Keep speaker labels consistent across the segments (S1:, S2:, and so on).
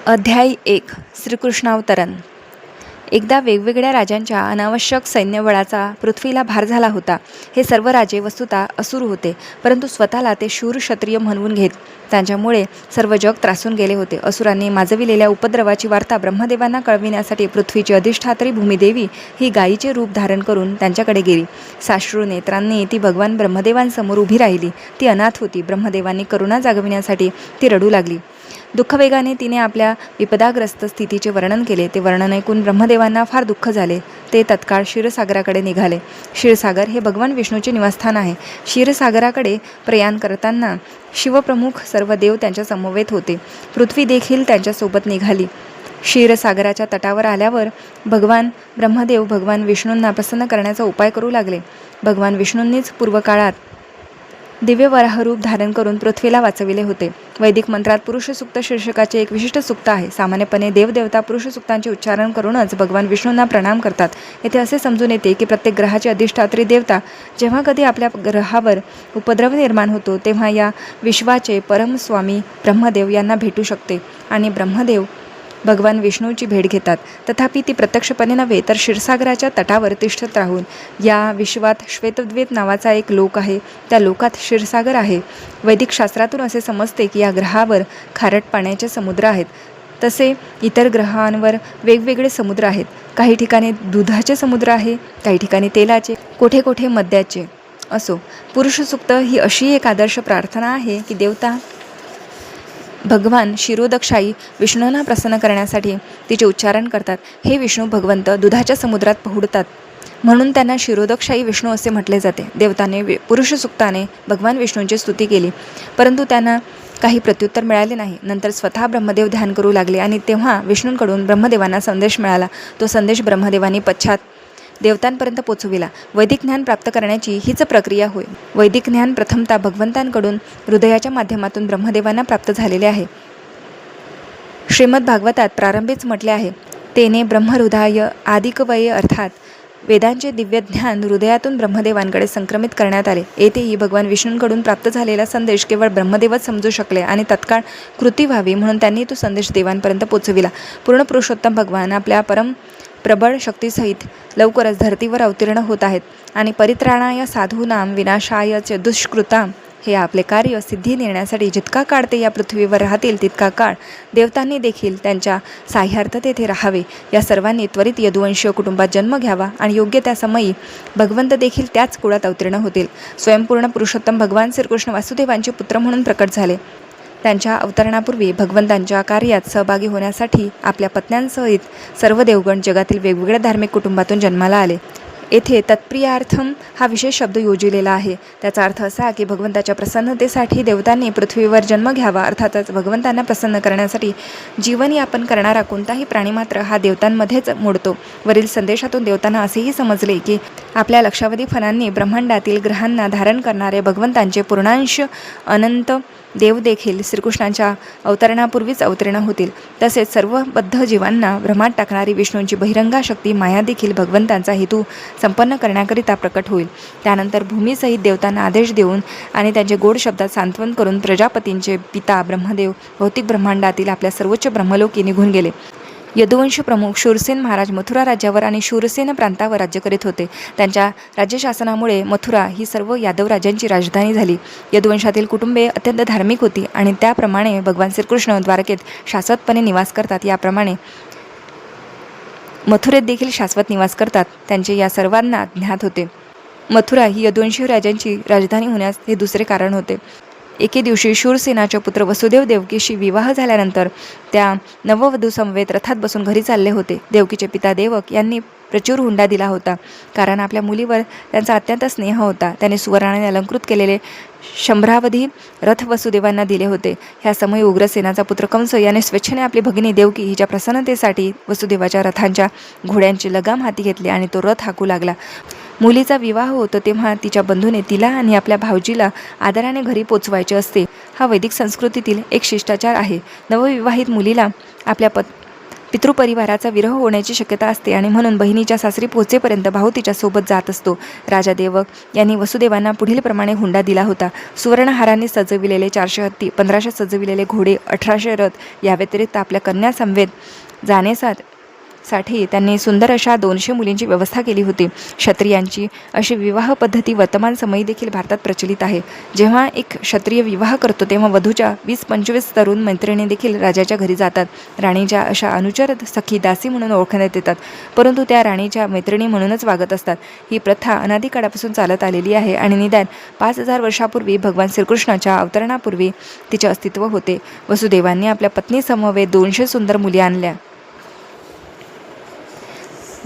S1: अध्याय 1 श्रीकृष्णावतरण. एकदा वेगवेगळ्या राजांच्या अनावश्यक सैन्यबळाचा पृथ्वीला भार झाला होता. हे सर्व राजे वस्तुतः असुर होते, परंतु स्वतःला ते शूर क्षत्रिय म्हणवून घेत. त्यांच्यामुळे सर्व जग त्रासून गेले होते. असुरांनी माजविलेल्या उपद्रवाची वार्ता ब्रह्मदेवांना कळविण्यासाठी पृथ्वीची अधिष्ठात्री भूमिदेवी ही गायीचे रूप धारण करून त्यांच्याकडे गेली. साश्रू नेत्रांनी ती भगवान ब्रह्मदेवांसमोर उभी राहिली. ती अनाथ होती. ब्रह्मदेवांनी करुणा जागविण्यासाठी ती रडू लागली. दुःखवेगाने तिने आपल्या विपदाग्रस्त स्थितीचे वर्णन केले. ते वर्णन ऐकून ब्रह्मदेवांना फार दुःख झाले. ते तत्काळ क्षीरसागराकडे निघाले. क्षीरसागर हे भगवान विष्णूचे निवासस्थान आहे. क्षीरसागराकडे प्रयाण करताना शिवप्रमुख सर्व देव त्यांच्या समवेत होते. पृथ्वी देखील त्यांच्यासोबत निघाली. क्षीरसागराच्या तटावर आल्यावर भगवान ब्रह्मदेव भगवान विष्णूंना प्रसन्न करण्याचा उपाय करू लागले. भगवान विष्णूंनीच पूर्वकाळात दिव्य वराह रूप धारण करून पृथ्वीला वाचविले होते. वैदिक मंत्रात पुरुष सूक्त शीर्षकाचे एक विशिष्ट सूक्त आहे. सामान्यपणे देवदेवता पुरुष सूक्तांचे उच्चारण करूनच भगवान विष्णूंना प्रणाम करतात. येथे असे समजून येते की प्रत्येक ग्रहाची अधिष्ठात्री देवता जेव्हा कधी आपल्या ग्रहावर उपद्रव निर्माण होतो तेव्हा या विश्वाचे परमस्वामी ब्रह्मदेव यांना भेटू शकते आणि ब्रह्मदेव भगवान विष्णूची भेट घेतात. तथापि ती प्रत्यक्षपणे नव्हे तर क्षीरसागराच्या तटावर तिष्ठत राहून. या विश्वात श्वेतद्वैत नावाचा एक लोक आहे. त्या लोकात क्षीरसागर आहे. वैदिक शास्त्रातून असे समजते की या ग्रहावर खारट पाण्याचे समुद्र आहेत. तसे इतर ग्रहांवर वेगवेगळे समुद्र आहेत. काही ठिकाणी दुधाचे समुद्र आहे, काही ठिकाणी तेलाचे, कोठे कोठे मद्याचे. असो, पुरुष सूक्त ही अशी एक आदर्श प्रार्थना आहे की देवता भगवान शिरोदक्षाई विष्णूंना प्रसन्न करण्यासाठी तिचे उच्चारण करतात. हे विष्णू भगवंत दुधाच्या समुद्रात पोहडतात, म्हणून त्यांना शिरोदक्षाई विष्णू असे म्हटले जाते. देवताने पुरुष सूक्ताने भगवान विष्णूंची स्तुती केली, परंतु त्यांना काही प्रत्युत्तर मिळाले नाही. नंतर स्वतः ब्रह्मदेव ध्यान करू लागले आणि तेव्हा विष्णूंकडून ब्रह्मदेवांना संदेश मिळाला. तो संदेश ब्रह्मदेवांनी पश्चात देवतांपर्यंत पोचविला. वैदिक ज्ञान प्राप्त करण्याची हीच प्रक्रिया होय. वैदिक ज्ञान प्रथमतः भगवंतांकडून हृदयाच्या माध्यमातून ब्रह्मदेवांना प्राप्त झालेले आहे. श्रीमद भागवतात प्रारंभीच म्हटले आहे, तेने ब्रह्महृदय आदिकवये, अर्थात वेदांचे दिव्य ज्ञान हृदयातून ब्रह्मदेवांकडे संक्रमित करण्यात आले. येथेही भगवान विष्णूंकडून प्राप्त झालेला संदेश केवळ ब्रह्मदेवच समजू शकले आणि तत्काळ कृती व्हावी म्हणून त्यांनी तो संदेश देवांपर्यंत पोचविला. पूर्ण पुरुषोत्तम भगवान आपल्या परम प्रबळ शक्तीसहित लवकरच धर्तीवर अवतीर्ण होत आहेत आणि परित्राणाय साधूनाम विनाशाय च दुष्कृताम हे आपले कार्य सिद्धी नेण्यासाठी जितका काळ ते या पृथ्वीवर राहतील तितका काळ देवतांनी देखील त्यांच्या साह्यार्थ तेथे राहावे. या सर्वांनी त्वरित यदुवंशीय कुटुंबात जन्म घ्यावा आणि योग्य त्या समयी भगवंत देखील त्याच कुळात अवतीर्ण होतील. स्वयंपूर्ण पुरुषोत्तम भगवान श्रीकृष्ण वासुदेवांचे पुत्र म्हणून प्रकट झाले. त्यांच्या अवतरणापूर्वी भगवंतांच्या कार्यात सहभागी होण्यासाठी आपल्या पत्न्यांसहित सर्व देवगण जगातील वेगवेगळ्या धार्मिक कुटुंबातून जन्माला आले. येथे तत्प्रियार्थम हा विशेष शब्द योजिलेला आहे. त्याचा अर्थ असा की भगवंताच्या प्रसन्नतेसाठी देवतांनी पृथ्वीवर जन्म घ्यावा. अर्थातच भगवंतांना प्रसन्न करण्यासाठी जीवनयापन करणारा कोणताही प्राणी मात्र हा देवतांमध्येच मोडतो. वरील संदेशातून देवतांना असेही समजले की आपल्या लक्षावधी फलांनी ब्रह्मांडातील ग्रहांना धारण करणारे भगवंतांचे पूर्णांश अनंत देव देखील श्रीकृष्णांच्या अवतरणापूर्वीच अवतीर्ण होतील. तसेच सर्व बद्ध जीवांना भ्रमात टाकणारी विष्णूंची बहिरंगा शक्ती माया देखील भगवंतांचा हेतू संपन्न करण्याकरिता प्रकट होईल. त्यानंतर भूमीसहित देवतांना आदेश देऊन आणि त्यांचे गोड शब्दात सांत्वन करून प्रजापतींचे पिता ब्रह्मदेव भौतिक ब्रह्मांडातील आपल्या सर्वोच्च ब्रह्मलोकी निघून गेले. यदुवंश प्रमुख शूरसेन महाराज मथुरा राज्यावर आणि शूरसेन प्रांतावर राज्य करीत होते. त्यांच्या राज्यशासनामुळे मथुरा ही सर्व यादव राजांची राजधानी झाली. यदुवंशातील कुटुंबे अत्यंत धार्मिक होती आणि त्याप्रमाणे भगवान श्रीकृष्ण द्वारकेत शाश्वतपणे निवास करतात, याप्रमाणे मथुरेत देखील शाश्वत निवास करतात, त्यांचे या सर्वांना ज्ञात होते. मथुरा ही यदुवंशी राजांची राजधानी होण्यास हे दुसरे कारण होते. एके दिवशी शूरसेनाचे पुत्र वसुदेव देवकीशी विवाह झाल्यानंतर त्या नववधू समवेत रथात बसून घरी चालले होते. देवकीचे पिता देवक यांनी प्रचूर हुंडा दिला होता, कारण आपल्या मुलीवर त्यांचा अत्यंत स्नेह होता. त्याने सुवर्णाने अलंकृत केलेले 100 रथ वसुदेवांना दिले होते. ह्या समयी उग्रसेनाचा पुत्र कंस याने स्वेच्छेने आपली भगिनी देवकी हिच्या प्रसन्नतेसाठी वसुदेवाच्या रथांच्या घोड्यांची लगाम हाती घेतली आणि तो रथ हाकू लागला. मुलीचा विवाह होतो तेव्हा तिच्या बंधूने तिला आणि आपल्या भावजीला आदराने घरी पोचवायचे असते. हा वैदिक संस्कृतीतील एक शिष्टाचार आहे. नवविवाहित मुलीला आपल्या पितृपरिवाराचा विरह होण्याची शक्यता असते आणि म्हणून बहिणीच्या सासरी पोहोचेपर्यंत भाऊ तिच्या सोबत जात असतो. राजा देवक यांनी वसुदेवांना पुढील प्रमाणे हुंडा दिला होता. सुवर्णहारांनी सजविलेले 400 हत्ती, 1500 सजविलेले घोडे, 1800 रथ, या व्यतिरिक्त आपल्या कन्या समवेत जाण्यासाठी त्यांनी सुंदर अशा 200 मुलींची व्यवस्था केली होती. क्षत्रियांची अशी विवाह पद्धती वर्तमान समयी देखील भारतात प्रचलित आहे. जेव्हा एक क्षत्रिय विवाह करतो तेव्हा वधूच्या 20-25 तरुण मैत्रिणी देखील राजाच्या घरी जातात. राणीच्या अशा अनुचर सखी दासी म्हणून ओळखण्यात येतात, परंतु त्या राणीच्या मैत्रिणी म्हणूनच वागत असतात. ही प्रथा अनादी काळापासून चालत आलेली आहे आणि निदान 5000 वर्षापूर्वी भगवान श्रीकृष्णाच्या अवतरणापूर्वी तिचे अस्तित्व होते. वसुदेवांनी आपल्या पत्नी समवेत 200 सुंदर मुली आणल्या.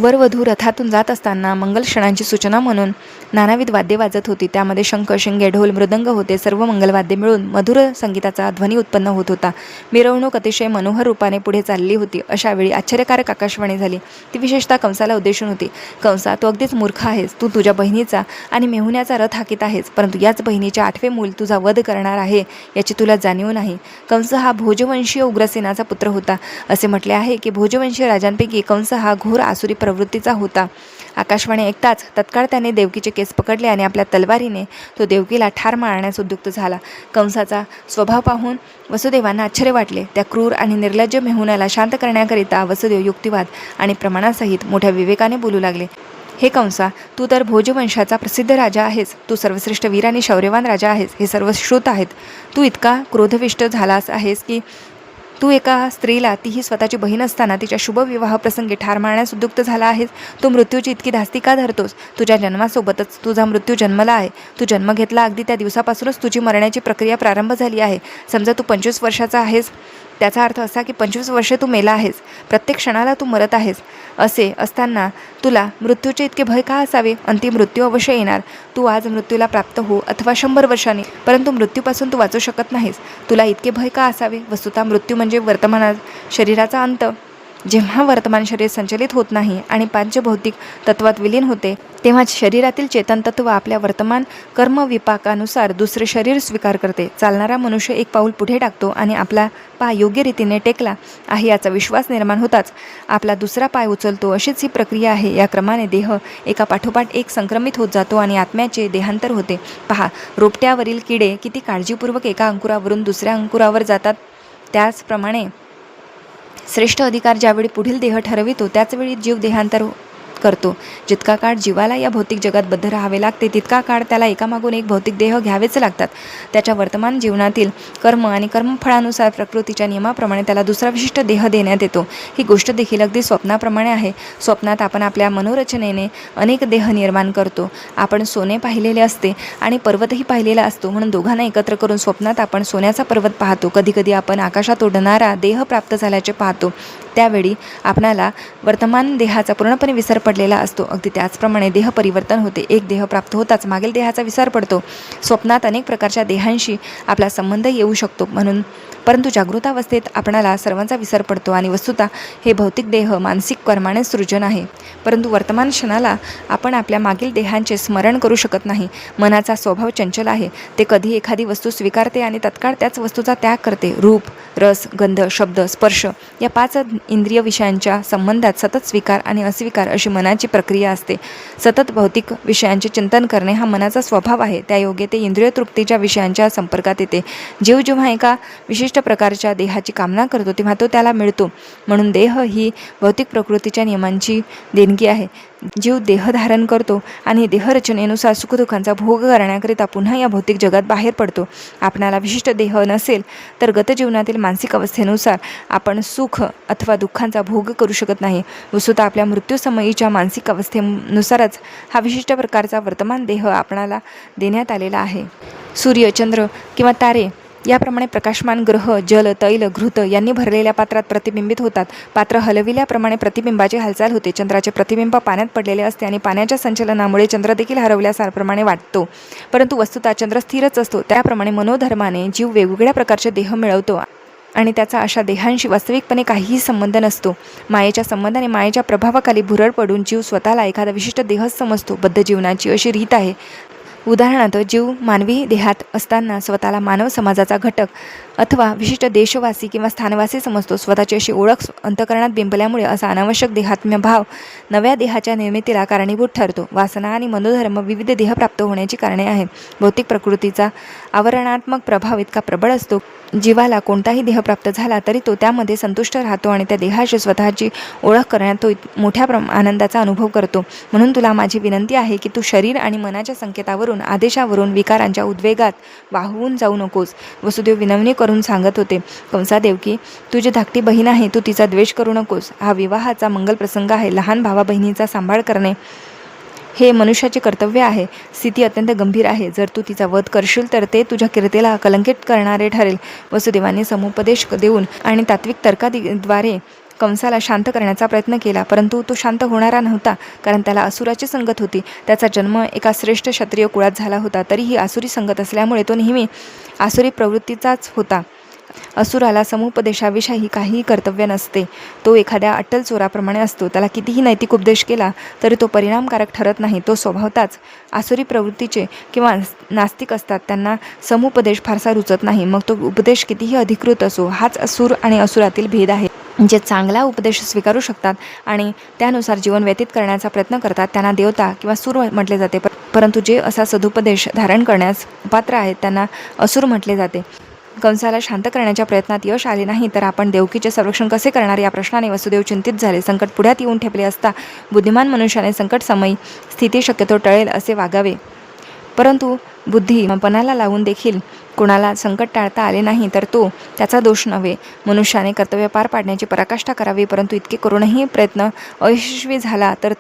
S1: वरवधू रथातून जात असताना मंगल क्षणांची सूचना म्हणून नानाविध वाद्ये वाजत होती. त्यामध्ये शंख, शिंगे, ढोल, मृदंग होते. सर्व मंगलवाद्ये मिळून मधुर संगीताचा ध्वनी उत्पन्न होत होता. मिरवणूक अतिशय मनोहर रूपाने पुढे चालली होती. अशा वेळी आश्चर्यकारक आकाशवाणी झाली. ती विशेषतः कंसाला उद्देशून होती. कंसा, तू अगदीच मूर्ख आहेस. तू तुझ्या बहिणीचा आणि मेहुण्याचा रथ हाकीत आहेस, परंतु याच बहिणीचे 8वे मूल तुझा वध करणार आहे याची तुला जाणीव नाही. कंस हा भोजवंशीय उग्रसेनाचा पुत्र होता. असे म्हटले आहे की भोजवंशीय राजांपैकी कंस हा घोर आसुरी प्रवृत्तीचा होता. आकाशवाणी ऐकताच तत्काळ त्याने देवकीचे केस पकडले आणि आपल्या तलवारीने तो देवकीला ठार मारण्यास उद्युक्त झाला. कंसाचा स्वभाव पाहून वसुदेवांना आश्चर्य वाटले. त्या क्रूर आणि निर्लज्ज मेहुण्याला शांत करण्याकरिता वसुदेव युक्तिवाद आणि प्रमाणासहित मोठ्या विवेकाने बोलू लागले. हे कंसा, तू तर भोजवंशाचा प्रसिद्ध राजा आहेस. तू सर्वश्रेष्ठ वीर आणि शौर्यवान राजा आहेस. हे सर्व श्रुत आहेत. तू इतका क्रोधविष्ट झालास आहेस की तू एका स्त्रीला, तीही स्वतःची बहीण असताना, तिच्या शुभ विवाह प्रसंगी ठार मारण्यास उद्युक्त झाला आहेस. तू मृत्यूची इतकी धास्ती का धरतोस? तुझ्या जन्मासोबतच तुझा मृत्यू जन्मला आहे. तू जन्म घेतला अगदी त्या दिवसापासूनच तुझी मरण्याची प्रक्रिया प्रारंभ झाली आहे. समजा तू 25 वर्षाचा आहेस, त्याचा अर्थ असा की 25 वर्षे तू मेला आहेस. प्रत्येक क्षणाला तू मरत आहेस. असे असताना तुला मृत्यूचे इतके भय का असावे? अंतिम मृत्यू अवश्य येणार. तू आज मृत्यूला प्राप्त हो अथवा 100 वर्षांनी, परंतु मृत्यूपासून तू वाचू शकत नाहीस. तुला इतके भय का असावे? वस्तुतः मृत्यू म्हणजे वर्तमान शरीराचा अंत. जेव्हा वर्तमान शरीर संचलित होत नाही आणि पंचभौतिक तत्वात विलीन होते, तेव्हा शरीरातील चेतन तत्व आपल्या वर्तमान कर्मविपाकानुसार दुसरे शरीर स्वीकार करते. चालणारा मनुष्य एक पाऊल पुढे टाकतो आणि आपला पाय योग्य रीतीने टेकला आहे याचा विश्वास निर्माण होताच आपला दुसरा पाय उचलतो. अशीच ही प्रक्रिया आहे. या क्रमाने देह एका पाठोपाठ एक संक्रमित होत जातो आणि आत्म्याचे देहांतर होते. पहा, रोपट्यावरील किडे किती काळजीपूर्वक एका अंकुरावरून दुसऱ्या अंकुरावर जातात. त्याचप्रमाणे श्रेष्ठ अधिकार ज्यावेळी पुढील देह ठरवितो त्याचवेळी जीव देहांतर करतो. जितका काळ जीवाला या भौतिक जगात बद्ध राहावे लागते, तितका काळ त्याला एकामागून एक भौतिक देह घ्यावेच लागतात. त्याच्या वर्तमान जीवनातील कर्म आणि कर्मफळानुसार प्रकृतीच्या नियमाप्रमाणे त्याला दुसरा विशिष्ट देह देण्यात येतो. ही गोष्ट देखील अगदी स्वप्नाप्रमाणे आहे. स्वप्नात आपण आपल्या मनोरचनेने अनेक देह निर्माण करतो. आपण सोने पाहिलेले असते आणि पर्वतही पाहिलेला असतो, म्हणून दोघांना एकत्र करून स्वप्नात आपण सोन्याचा पर्वत पाहतो. कधीकधी आपण आकाशात उडणारा देह प्राप्त झाल्याचे पाहतो. त्यावेळी आपणाला वर्तमान देहाचा पूर्णपणे विसर पडलेला असतो. अगदी त्याचप्रमाणे देह परिवर्तन होते. एक देह प्राप्त होताच मागील देहाचा विसर पडतो. स्वप्नात अनेक प्रकारच्या देहांशी आपला संबंध येऊ शकतो, परंतु जागृतावस्थेत आपणाला सर्वांचा विसर पडतो आणि वस्तुतः हे भौतिक देह मानसिक कर्माने सृजन आहे. परंतु वर्तमान क्षणाला आपण आपल्या मागील देहांचे स्मरण करू शकत नाही. मनाचा स्वभाव चंचल आहे. ते कधी एखादी वस्तू स्वीकारते आणि तत्काळ त्याच वस्तूचा त्याग करते. रूप, रस, गंध, शब्द, स्पर्श या 5 इंद्रिय विषयांच्या संबंधात सतत स्वीकार आणि अस्वीकार अशी मनाची प्रक्रिया असते. सतत भौतिक विषयांचे चिंतन करणे हा मनाचा स्वभाव आहे. त्यायोगे ते इंद्रिय तृप्तीच्या विषयांच्या संपर्कात येते. जीव जेव्हा एका विशिष्ट प्रकारच्या देहाची कामना करतो तेव्हा तो त्याला मिळतो. म्हणून देह ही भौतिक प्रकृतीच्या नियमांची देणगी आहे. जीव देह धारण करतो आणि देहरचनेनुसार सुखदुःखांचा भोग करण्याकरिता पुन्हा या भौतिक जगात बाहेर पडतो. आपणाला विशिष्ट देह नसेल तर गतजीवनातील मानसिक अवस्थेनुसार आपण सुख अथवा दुःखांचा भोग करू शकत नाही. वस्तुतः आपल्या मृत्यूसमयीच्या मानसिक अवस्थेनुसारच हा विशिष्ट प्रकारचा वर्तमान देह आपणाला देण्यात आलेला आहे. सूर्य, चंद्र किंवा तारे याप्रमाणे प्रकाशमान ग्रह जल, तैल, घृत यांनी भरलेल्या पात्रात प्रतिबिंबित होतात. पात्र हलविल्याप्रमाणे प्रतिबिंबाची हालचाल होते. चंद्राचे प्रतिबिंब पाण्यात पडलेले असते आणि पाण्याच्या संचलनामुळे चंद्र देखील हरवल्याप्रमाणे वाटतो, परंतु वस्तुतः चंद्र स्थिरच असतो. त्याप्रमाणे मनोधर्माने जीव वेगवेगळ्या प्रकारचे देह मिळवतो आणि त्याचा अशा देहांशी वास्तविकपणे काहीही संबंध नसतो. मायेच्या संबंधाने मायेच्या प्रभावाखाली भुरळ पडून जीव स्वतःला एखादा विशिष्ट देहच समजतो. बद्ध जीवनाची अशी रीत आहे. उदाहरणार्थ जीव मानवी देहात असताना स्वतःला मानव समाजाचा घटक अथवा विशिष्ट देशवासी किंवा स्थानवासी समजतो. स्वतःची अशी ओळख अंतःकरणात बिंबल्यामुळे असा अनावश्यक देहात्म्य भाव नव्या देहाच्या निर्मितीला कारणीभूत ठरतो. वासना आणि मनोधर्म विविध देह प्राप्त होण्याची कारणे आहेत. भौतिक प्रकृतीचा आवरणात्मक प्रभाव इतका प्रबळ असतो, जीवाला कोणताही देह प्राप्त झाला तरी तो त्यामध्ये संतुष्ट राहतो आणि त्या देहाशी स्वतःची ओळख करण्यात तो मोठ्या आनंदाचा अनुभव करतो. म्हणून तुला माझी विनंती आहे की तू शरीर आणि मनाच्या संकेतावरून, आदेशावरून विकारांच्या उद्वेगात वाहून जाऊ नकोस. वसुदेव विनवणी करून सांगत होते, कंसा देवकी, तुझी धाकटी बहीण आहे, तू तिचा द्वेष करू नकोस. हा विवाहाचा मंगल प्रसंग आहे. लहान भावा बहिणीचा सांभाळ करणे हे मनुष्याचे कर्तव्य आहे. स्थिती अत्यंत गंभीर आहे. जर तू तिचा वध करशील तर ते तुझ्या कीर्तीला कलंकित करणारे ठरेल. वसुदेवाने समुपदेश देऊन आणि तात्विक तर्काद्वारे कंसाला शांत करण्याचा प्रयत्न केला, परंतु तो शांत होणारा नव्हता, कारण त्याला असुराची संगत होती. त्याचा जन्म एका श्रेष्ठ क्षत्रिय कुळात झाला होता, तरीही आसुरी संगत असल्यामुळे तो नेहमी आसुरी प्रवृत्तीचाच होता. असुराला समुपदेशाविषयी काहीही कर्तव्य नसते. तो एखाद्या अट्टल चोराप्रमाणे असतो. त्याला कितीही नैतिक उपदेश केला तरी तो परिणामकारक ठरत नाही. तो स्वभावताच आसुरी प्रवृत्तीचे किंवा नास्तिक असतात. त्यांना समुपदेश फारसा रुचत नाही, मग तो उपदेश कितीही अधिकृत असो. हाच असुर आणि असुरातील भेद आहे. जे चांगला उपदेश स्वीकारू शकतात आणि त्यानुसार जीवन व्यतीत करण्याचा प्रयत्न करतात त्यांना देवता किंवा सूर म्हटले जाते, परंतु जे असा सदुपदेश धारण करण्यास पात्र आहेत त्यांना असुर म्हटले जाते. कंसाला शांत करण्याच्या प्रयत्नात यश आले नाही तर आपण देवकीचे संरक्षण कसे करणार या प्रश्नाने वसुदेव चिंतित झाले. संकट पुढ्यात येऊन ठेपले असता बुद्धिमान मनुष्याने संकटसमयी स्थिती शक्यतो टळेल असे वागावे, परंतु बुद्धी पणाला लावून देखील कोणाला संकट टाळता आले नाही तर तो त्याचा दोष नव्हे. मनुष्याने कर्तव्य पार पाडण्याची पराकाष्ठा करावी, परंतु इतके करूनही प्रयत्न अयशस्वी झाला तर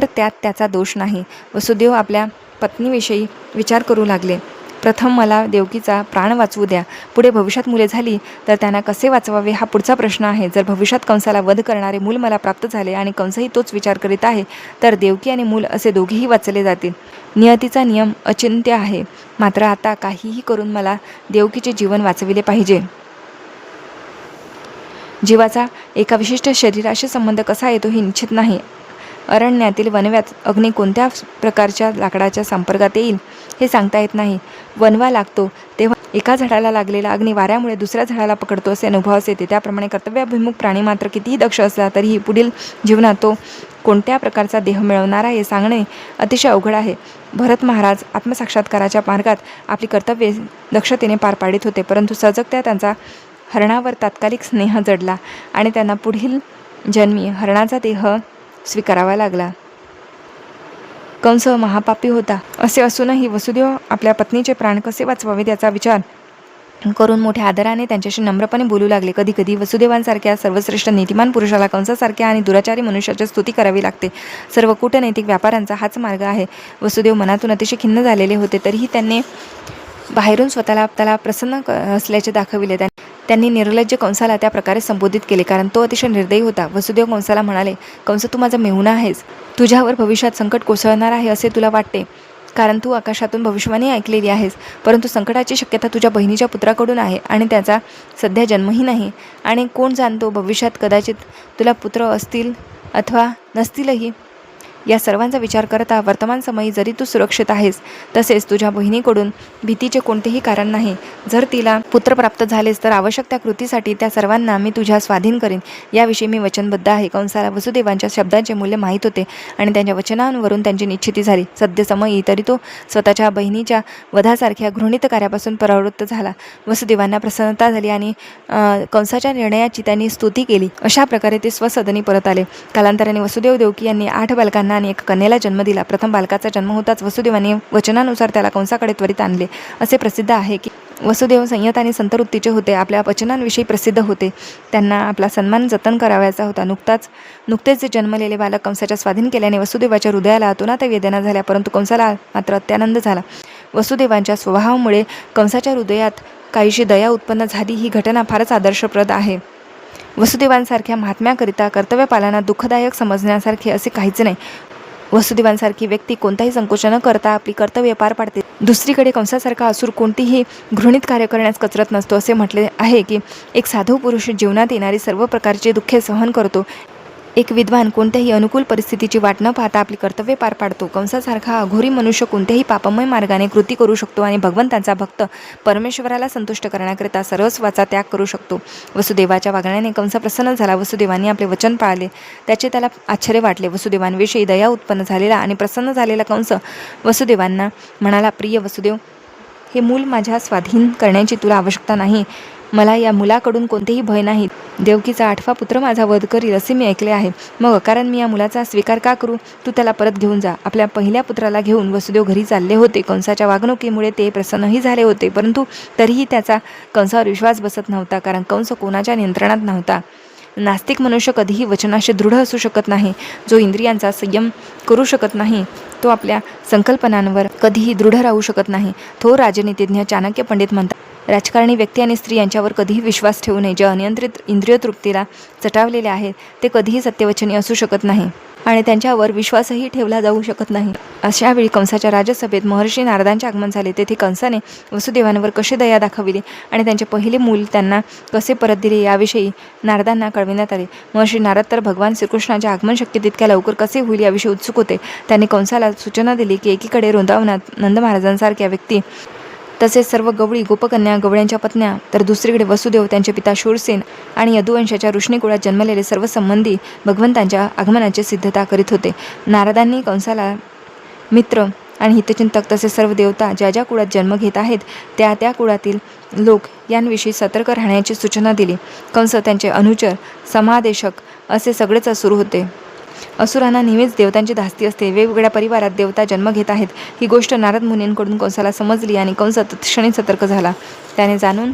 S1: त्यात त्याचा दोष नाही. वसुदेव आपल्या पत्नीविषयी विचार करू लागले. प्रथम मला देवकीचा प्राण वाचवू द्या, पुढे भविष्यात मुले झाली तर त्यांना कसे वाचवावे हा पुढचा प्रश्न आहे. जर भविष्यात कंसाला वध करणारे मूल मला प्राप्त झाले आणि कंसही तोच विचार करीत आहे तर देवकी आणि मूल असे दोघेही वाचले जातील. नियतीचा नियम अचिंत्य आहे, मात्र आता काहीही करून मला देवकीचे जीवन वाचविले पाहिजे. जीवाचा एका विशिष्ट शरीराशी संबंध कसा येतो हे निश्चित नाही. अरण्यातील वणव्यात अग्नी कोणत्या प्रकारच्या लाकडाच्या संपर्कात येईल हे सांगता येत नाही. वणवा लागतो तेव्हा एका झाडाला लागलेला अग्नी वाऱ्यामुळे दुसऱ्या झाडाला पकडतो असे अनुभवास येते. त्याप्रमाणे कर्तव्याभिमुख प्राणी मात्र कितीही दक्ष असला तरीही पुढील जीवनात तो कोणत्या प्रकारचा देह मिळवणारा हे सांगणे अतिशय अवघड आहे. भरत महाराज आत्मसाक्षात्काराच्या मार्गात आपली कर्तव्ये दक्षतेने पार पाडित होते, परंतु सजगत्या त्यांचा हरणावर तात्कालिक स्नेह जडला आणि त्यांना पुढील जन्मी हरणाचा देह स्वीकारावा लागला. कंस महापापी होता असे असूनही वसुदेव आपल्या पत्नीचे प्राण कसे वाचवावेत याचा विचार करून मोठ्या आदराने त्यांच्याशी नम्रपणे बोलू लागले. कधी कधी वसुदेवांसारख्या सर्वश्रेष्ठ नीतिमान पुरुषाला कंसासारख्या आणि दुराचारी मनुष्याची स्तुती करावी लागते. सर्व कूटनैतिक व्यापाऱ्यांचा हाच मार्ग आहे. वसुदेव मनातून अतिशय खिन्न झालेले होते, तरीही त्यांनी बाहेरून स्वतःला प्रसन्न असल्याचे दाखविले. त्यांनी निर्लज्ज कंसाला त्या प्रकारे संबोधित केले, कारण तो अतिशय निर्दयी होता. वसुदेव कंसाला म्हणाले, कंस, तू माझा मेहुणा आहेस. तुझ्यावर भविष्यात संकट कोसळणार आहे असे तुला वाटते, कारण तू आकाशातून भविष्यवाणी ऐकलेली आहेस, परंतु संकटाची शक्यता तुझ्या बहिणीच्या पुत्राकडून आहे आणि त्याचा सध्या जन्मही नाही. आणि कोण जाणतो, भविष्यात कदाचित तुला पुत्र असतील अथवा नसतीलही. या सर्वांचा विचार करता वर्तमान समयी जरी तू सुरक्षित आहेस, तसेच तुझ्या बहिणीकडून भीतीचे कोणतेही कारण नाही. जर तिला पुत्र प्राप्त झालेस तर आवश्यक त्या कृतीसाठी त्या सर्वांना मी तुझ्या स्वाधीन करीन, याविषयी मी वचनबद्ध आहे. कंसाला वसुदेवांच्या शब्दांचे मूल्य माहीत होते आणि त्यांच्या वचनांवरून त्यांची निश्चिती झाली. सद्य समयी तरी तो स्वतःच्या बहिणीच्या वधासारख्या घृणित कार्यापासून परावृत्त झाला. वसुदेवांना प्रसन्नता झाली आणि कंसाच्या निर्णयाची त्यांनी स्तुती केली. अशा प्रकारे ते स्वसदनी परत आले. कालांतराने वसुदेव देवकी यांनी 8 बालकांना आणि एका कन्येला जन्म दिला. प्रथम बालकाचा जन्म होताच वसुदेवांनी वचनानुसार त्याला कंसाकडे त्वरित आणले. असे प्रसिद्ध आहे की वसुदेव संयत आणि संतवृत्तीचे होते. आपल्या वचनांविषयी प्रसिद्ध होते. त्यांना आपला सन्मान जतन करावयाचा होता. नुकतेच जन्मलेले बालक कंसाच्या स्वाधीन केल्याने वसुदेवाच्या हृदयाला अतोनात वेदना झाल्या, परंतु कंसाला मात्र अत्यानंद झाला. वसुदेवांच्या स्वभावामुळे कंसाच्या हृदयात काहीशी दया उत्पन्न झाली. ही घटना फारच आदर्शप्रद आहे. वसुदेवांसारख्या महात्म्याकरिता कर्तव्य पालना दुःखदायक समजण्यासारखे असे काहीच नाही. वसुदेवांसारखी व्यक्ती कोणताही संकोच न करता आपली कर्तव्य पार पाडते. दुसरीकडे कंसासारखा असुर कोणतीही घृणित कार्य करण्यास कचरत नसतो. असे म्हटले आहे की एक साधू पुरुष जीवनात येणारी सर्व प्रकारचे दुःखे सहन करतो. एक विद्वान कोणत्याही अनुकूल परिस्थितीची वाट न पाहता आपली कर्तव्ये पार पाडतो. कंसासारखा अघोरी मनुष्य कोणत्याही पापमय मार्गाने कृती करू शकतो आणि भगवंताचा भक्त परमेश्वराला संतुष्ट करण्याकरिता सर्वस्वाचा त्याग करू शकतो. वसुदेवाच्या वागण्याने कंस प्रसन्न झाला. वसुदेवांनी आपले वचन पाळले त्याचे त्याला आश्चर्य वाटले. वसुदेवांविषयी दया उत्पन्न झालेला आणि प्रसन्न झालेला कंस वसुदेवांना म्हणाला, प्रिय वसुदेव, हे मूल माझ्या स्वाधीन करण्याची तुला आवश्यकता नाही. मला या मुलाकडून कोणतेही भय नाही. देवकीचा 8वा पुत्र माझा वध करील असे मी ऐकले आहे. मग कारण मी या मुलाचा स्वीकार का करू? तू त्याला परत घेऊन जा. आपल्या पहिल्या पुत्राला घेऊन वसुदेव घरी चालले होते. कंसाच्या वागणुकीमुळे ते प्रसन्नही झाले होते, परंतु तरीही त्याचा कंसावर विश्वास बसत नव्हता, कारण कंस कोणाच्या नियंत्रणात नव्हता. नास्तिक मनुष्य कधीही वचनाशी दृढ असू शकत नाही. जो इंद्रियांचा संयम करू शकत नाही तो आपल्या संकल्पनांवर कधीही दृढ राहू शकत नाही. थोर राजनीतिज्ञ चाणक्य पंडित म्हणतात, राजकारणी व्यक्ती आणि स्त्री यांच्यावर कधीही विश्वास ठेवू नये. जे अनियंत्रित इंद्रिय तृप्तीला चटावलेले आहेत ते कधीही सत्यवचनी असू शकत नाही आणि त्यांच्यावर विश्वासही ठेवला जाऊ शकत नाही. अशावेळी कंसाच्या राजसभेत महर्षी नारदांचे आगमन झाले. तेथे कंसाने वसुदेवांवर कशी दया दाखविली आणि त्यांचे पहिले मूल त्यांना कसे परत दिले याविषयी नारदांना कळविण्यात आले. महर्षी नारद तर भगवान श्रीकृष्णाच्या आगमन शक्ती तितक्या लवकर कसे होईल याविषयी उत्सुक होते. त्यांनी कंसाला सूचना दिली की एकीकडे वृंदावनात नंद महाराजांसारख्या व्यक्ती तसेच सर्व गवळी गोपकन्या गवळ्यांच्या पत्न्या, तर दुसरीकडे वसुदेव, त्यांचे पिता शूरसेन आणि यदुवंशाच्या ऋष्णीकुळात जन्मलेले सर्व संबंधी भगवंतांच्या आगमनाची सिद्धता करीत होते. नारदांनी कंसाला मित्र आणि हितचिंतक तसेच सर्व देवता ज्या ज्या कुळात जन्म घेत आहेत त्या त्या कुळातील लोक यांविषयी सतर्क राहण्याची सूचना दिली. कंस, त्यांचे अनुचर, समादेशक असे सगळेच असुर होते. असुरांना नेहमीच देवतांची धास्ती असते. वेगवेगळ्या परिवारात देवता जन्म घेत आहेत ही गोष्ट नारद मुनींकडून कंसाला समजली आणि कंस तत्क्षणी सतर्क झाला. त्याने जाणून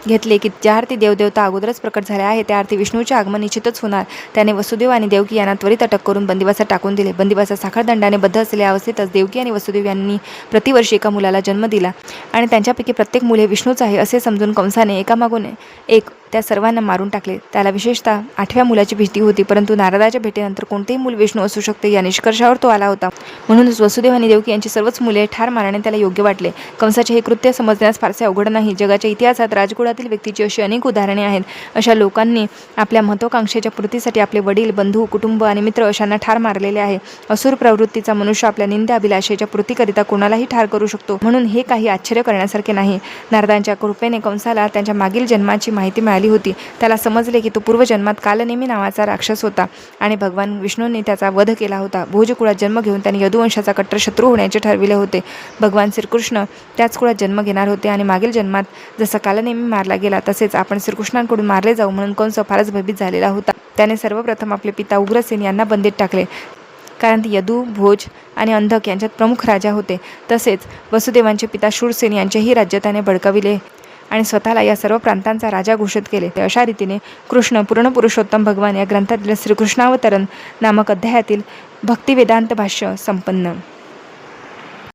S1: घेतले की ज्या अर्थी देवदेवता अगोदरच प्रकट झाले आहे त्या अर्थी विष्णूचे आगमन निश्चितच होणार. त्याने वसुदेव आणि देवकी यांना त्वरित अटक करून बंदिवासात टाकून दिले. बंदिवासात साखळदंडाने बद्ध असलेल्या अवस्थेतच देवकी आणि वसुदेव यांनी प्रतिवर्षी एका मुलाला जन्म दिला आणि त्यांच्यापैकी प्रत्येक मुल हे विष्णूच आहे असे समजून कंसाने एकामागून एक त्या सर्वांना मारून टाकले. त्याला विशेषतः 8व्या मुलाची भीती होती, परंतु नारदाच्या भेटीनंतर कोणतेही मूल विष्णू असू शकते या निष्कर्षावर तो आला होता. म्हणूनच वसुदेव आणि देवकी यांची सर्वच मुले ठार मारणे त्याला योग्य वाटले. कंसाचे हे कृत्य समजण्यास फारसे अवघड नाही. जगाच्या इतिहासात राजकुळातील व्यक्तीची अशी अनेक उदाहरणे आहेत. अशा लोकांनी आपल्या महत्त्वाकांक्षेच्या पूर्तीसाठी आपले वडील, बंधू, कुटुंब आणि मित्र अशांना ठार मारलेले आहे. असुर प्रवृत्तीचा मनुष्य आपल्या निंद्य अभिलाषेच्या पूर्तीकरिता कोणालाही ठार करू शकतो, म्हणून हे काही आश्चर्य करण्यासारखे नाही. नारदांच्या कृपेने कंसाला त्यांच्या मागील जन्माची माहिती मिळाली होती. त्याला समजले की तो पूर्वजन्मात कालनेमी नावाचा राक्षस होता आणि भगवान विष्णूंनी त्याचा वध केला होता. भोजकुळात जन्म घेऊन त्याने यदुवंशाचा कट्टर शत्रू होण्याचे ठरविले होते. भगवान श्रीकृष्ण त्याच कुळात जन्म घेणार होते आणि मागील जन्मात जसा कालनेमी मारला गेला तसेच आपण श्रीकृष्णांकडून मारले जाऊ म्हणून कंस फारच भयभीत झालेला होता. त्याने सर्वप्रथम आपले पिता उग्रसेन यांना बंदीत टाकले, कारण ते यदू, भोज आणि अंधक यांच्यात प्रमुख राजा होते. तसेच वसुदेवांचे पिता शूरसेन यांचेही राज्य त्याने बळकाविले आणि स्वतःला या सर्व प्रांतांचा राजा घोषित केले. अशा रीतीने कृष्ण पूर्ण पुरुषोत्तम भगवान या ग्रंथातील श्रीकृष्णावतरण नामक अध्यायातील भक्तिवेदांत भाष्य संपन्न.